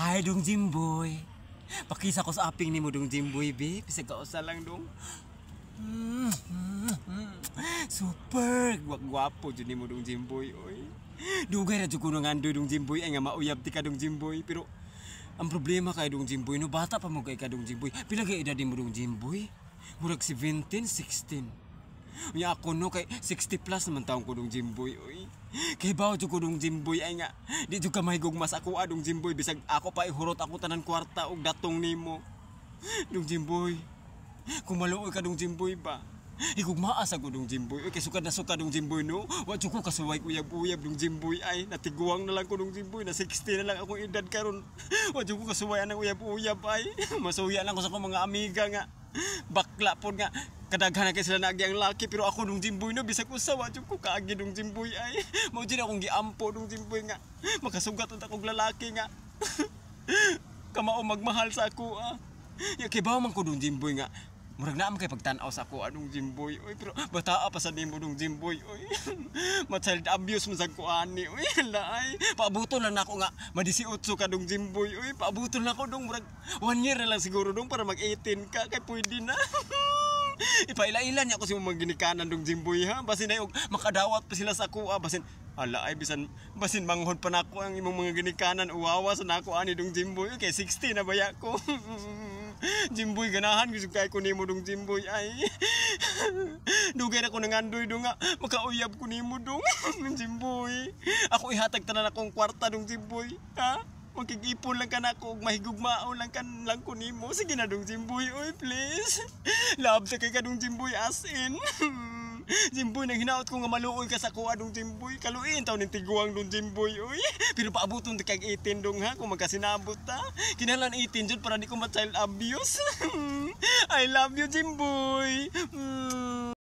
Hi dong Jimboy. Pakisa ko sa aping ni mo dong Jimboy, be. Pisag kausa lang dong. Super gwapo jud ni mo dong Jimboy, oy. Dugay ra jud ko nang ando dong Jimboy ay nga mauyab ti ka dong Jimboy, pero ang problema kay dong Jimboy no bata pa mo kay ka dong Jimboy. Pila ka edad mo dong Jimboy? Murag 17, 16. Unya ako no kay 60 plus naman taong ko dong Jimboy, oy. Kay bawo jud ko dong Jimboy ay nga di jud ka mahigog mas ako adong Jimboy bisag ako pa ihurot ako tanan kwarta og datong nimo. Dong Jimboy. Kung maluoy ka dong Jimboy ba? Higugmaa sa ko dong Jimboy. Oy kay sukad na sukad dong Jimboy no. Wa jud ko kasuway uyab-uyab dong Jimboy ay natiguang na lang ko dong Jimboy na 60 na lang akong edad karon. Wa jud ko kasuway ang uyab-uyab ay. Masuya lang ko sa akong mga amiga nga. Bakla pod nga kadaghan na kay sila nagi ang laki pero ako dong Jimboy no bisag usawa jud ko kaagi dong Jimboy ay. Mao jud akong giampo dong Jimboy nga makasugat unta kog lalaki nga. Kamao magmahal sa ako ah. Ya kay bawo man ko dong Jimboy nga murag na man kay pagtan-aw sa ako anong Jimboy oy pero bataa pa sa nimo dong Jimboy oy. Child abuse man sa ko ani oy laay. Paabuton lang nako nga ma-18 ka dong Jimboy oy. Paabuton lang ako dong murag 1 year na lang siguro dong para mag-18 ka kay pwede na. Ipaila-ilan niya ako sa mga ginikanan dong Jimboy ha. Basin na yung makadawat pa sila sa kuha. Basin, ala ay basin manghod pa na ako ang imong mga ginikanan. Uwawa sa nako ani dong Jimboy. Okay, 60 na baya ko. Jimboy ganahan gusto kay ko nimo dong Jimboy ay. Dugay na ko nangandoy dong nga. Makauyab ko nimo dong Jimboy. Ako ihatag tanan akong kwarta dong Jimboy. Ha? Magkikipon lang ka na ako, mahigugmao lang ko nimo. Sige na dong Jimboy, oy please. Love ta kay ka dong Jimboy as in. Jimboy nang hinaot ko nga maluoy ka sa kuha dong Jimboy. Kaluin taon ning tiguang dong Jimboy, oy. Pero paabuton ti kag 18 dong ha kung magkasinabot ta. Kinahanglan 18 jud para di ko ma-child abuse. I love you Jimboy.